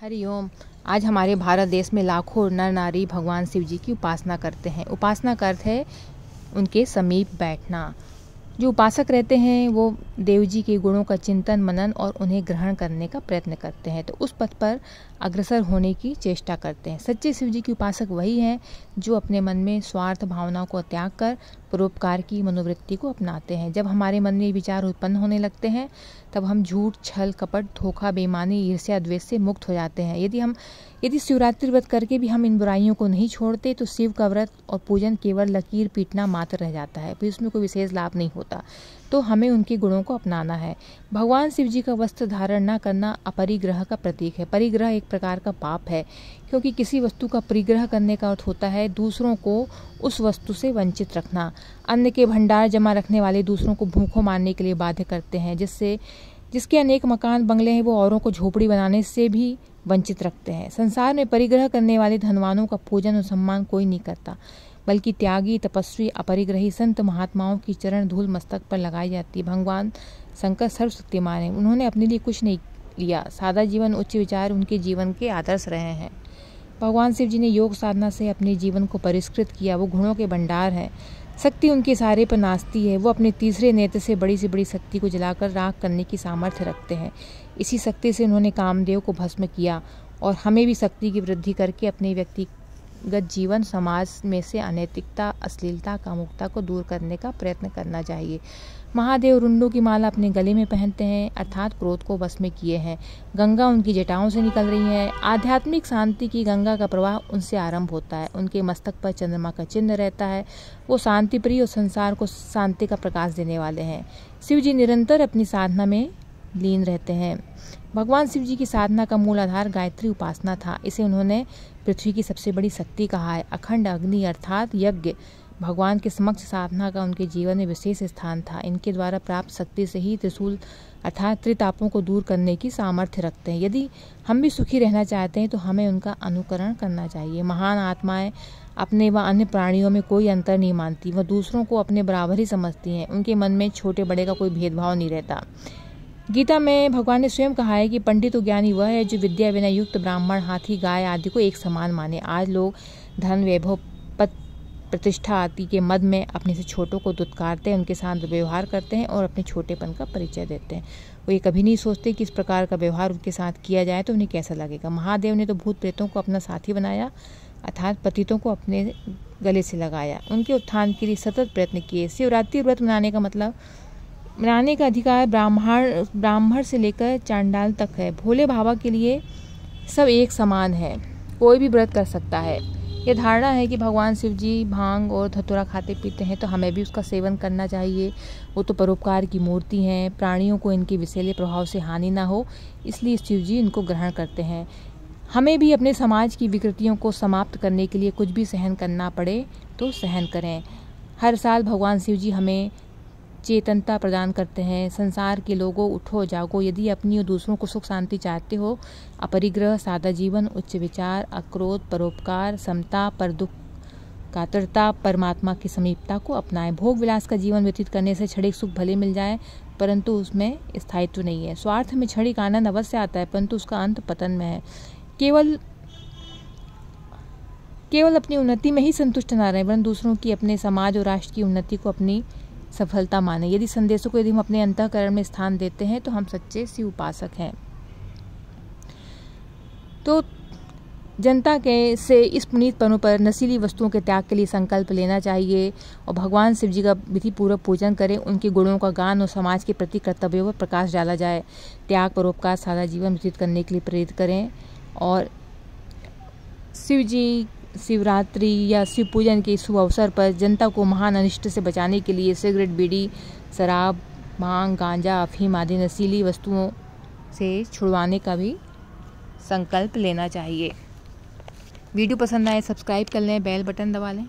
हरिओम। आज हमारे भारत देश में लाखों नर नारी भगवान शिव जी की उपासना करते हैं। उपासना का अर्थ है उनके समीप बैठना। जो उपासक रहते हैं वो देव जी के गुणों का चिंतन मनन और उन्हें ग्रहण करने का प्रयत्न करते हैं, तो उस पथ पर अग्रसर होने की चेष्टा करते हैं। सच्चे शिव जी के उपासक वही हैं जो अपने मन में स्वार्थ भावनाओं को त्याग कर परोपकार की मनोवृत्ति को अपनाते हैं। जब हमारे मन में विचार उत्पन्न होने लगते हैं तब हम झूठ, छल, कपट, धोखा, बेईमानी, ईर्ष्या, द्वेष से मुक्त हो जाते हैं। यदि शिवरात्रि व्रत करके भी हम इन बुराइयों को नहीं छोड़ते तो शिव का व्रत और पूजन केवल लकीर पीटना मात्र रह जाता है, फिर उसमें कोई विशेष लाभ नहीं होता। तो हमें उनके गुणों को अपनाना है। भगवान शिव जी का वस्त्र धारण न करना अपरिग्रह का प्रतीक है। परिग्रह एक प्रकार का पाप है, क्योंकि किसी वस्तु का परिग्रह करने का अर्थ होता है दूसरों को उस वस्तु से वंचित रखना। अन्न के भंडार जमा रखने वाले दूसरों को भूखों मारने के लिए बाध्य करते हैं। जिसके अनेक मकान बंगले हैं वो औरों को झोपड़ी बनाने से भी वंचित रखते हैं। संसार में परिग्रह करने वाले धनवानों का पूजन और सम्मान कोई नहीं करता, बल्कि त्यागी, तपस्वी, अपरिग्रही संत महात्माओं की चरण धूल मस्तक पर लगाई जाती है। भगवान शंकर सर्वशक्तिमान है, उन्होंने अपने लिए कुछ नहीं लिया। सादा जीवन, उच्च विचार उनके जीवन के आदर्श रहे हैं। भगवान शिव जी ने योग साधना से अपने जीवन को परिष्कृत किया। वो गुणों के भंडार हैं। शक्ति उनके सहारे पर नाचती है। वो अपने तीसरे नेत्र से बड़ी से बड़ी शक्ति को जलाकर राख करने की सामर्थ्य रखते हैं। इसी शक्ति से उन्होंने कामदेव को भस्म किया और हमें भी शक्ति की वृद्धि करके अपने व्यक्तिगत जीवन, समाज में से अनैतिकता, अश्लीलता, कामुकता को दूर करने का प्रयत्न करना चाहिए। महादेव रुंडों की माला अपने गले में पहनते हैं, अर्थात क्रोध को वश में किए हैं। गंगा उनकी जटाओं से निकल रही है। आध्यात्मिक शांति की गंगा का प्रवाह उनसे आरंभ होता है। उनके मस्तक पर चंद्रमा का चिन्ह रहता है। वो शांति प्रिय और संसार को शांति का प्रकाश देने वाले हैं। शिव जी निरंतर अपनी साधना में लीन रहते हैं। भगवान शिव जी की साधना का मूल आधार गायत्री उपासना था। इसे उन्होंने पृथ्वी की सबसे बड़ी शक्ति कहा है। अखंड अग्नि अर्थात यज्ञ भगवान के समक्ष साधना का उनके जीवन में विशेष स्थान था। इनके द्वारा प्राप्त शक्ति से ही त्रिशूल अर्थात त्रितापों को दूर करने की सामर्थ्य रखते हैं। यदि हम भी सुखी रहना चाहते हैं तो हमें उनका अनुकरण करना चाहिए। महान आत्माएं अपने व अन्य प्राणियों में कोई अंतर नहीं मानती। वह दूसरों को अपने बराबर ही समझती हैं। उनके मन में छोटे बड़े का कोई भेदभाव नहीं रहता। गीता में भगवान ने स्वयं कहा है कि पंडित और ज्ञानी वह है जो विद्या विनय युक्त ब्राह्मण, हाथी, गाय आदि को एक समान माने। आज लोग धन, वैभव, पद, प्रतिष्ठा आदि के मद में अपने से छोटों को दुत्कारते हैं, उनके साथ व्यवहार करते हैं और अपने छोटेपन का परिचय देते हैं। वो ये कभी नहीं सोचते कि इस प्रकार का व्यवहार उनके साथ किया जाए तो उन्हें कैसा लगेगा। महादेव ने तो भूत प्रेतों को अपना साथी बनाया, अर्थात पतितों को अपने गले से लगाया। उनके उत्थान के लिए सतत प्रयत्न किए। शिवरात्रि व्रत मनाने का अधिकार ब्राह्मण से लेकर चांडाल तक है। भोले बाबा के लिए सब एक समान है, कोई भी व्रत कर सकता है। यह धारणा है कि भगवान शिव जी भांग और धतूरा खाते पीते हैं तो हमें भी उसका सेवन करना चाहिए। वो तो परोपकार की मूर्ति हैं, प्राणियों को इनके विषैले प्रभाव से हानि ना हो, इसलिए शिव जी इनको ग्रहण करते हैं। हमें भी अपने समाज की विकृतियों को समाप्त करने के लिए कुछ भी सहन करना पड़े तो सहन करें। हर साल भगवान शिव जी हमें चेतनता प्रदान करते हैं। संसार के लोगों, उठो जागो। यदि अपनी और दूसरों को सुख शांति चाहते हो, अपरिग्रह, सादा जीवन, उच्च विचार, अक्रोध, परोपकार, समता, पर दुख, कातरता, परमात्मा की समीपता को अपनाएं। भोग विलास का जीवन व्यतीत करने से क्षणिक सुख भले मिल जाए परंतु उसमें स्थायित्व नहीं है। स्वार्थ में क्षणिक आनंद अवश्य आता है परंतु उसका अंत पतन में है। केवल अपनी उन्नति में ही संतुष्ट न रहें वरन दूसरों की, अपने समाज और राष्ट्र की उन्नति को अपनी सफलता माने। यदि संदेशों को हम अपने अंतःकरण में स्थान देते हैं तो हम सच्चे शिव उपासक हैं। तो जनता से इस पुनीत पर्व पर नशीली वस्तुओं के त्याग के लिए संकल्प लेना चाहिए और भगवान शिव जी का विधि पूर्वक पूजन करें। उनके गुणों का गान और समाज के प्रति कर्तव्यों पर प्रकाश डाला जाए। त्याग, परोपकार, सादा जीवन व्यतीत करने के लिए प्रेरित करें और शिव जी शिवरात्रि या शिव पूजन के शुभ अवसर पर जनता को महान अनिष्ट से बचाने के लिए सिगरेट, बीड़ी, शराब, भांग, गांजा, अफीम आदि नशीली वस्तुओं से छुड़वाने का भी संकल्प लेना चाहिए। वीडियो पसंद आए सब्सक्राइब कर लें, बेल बटन दबा लें।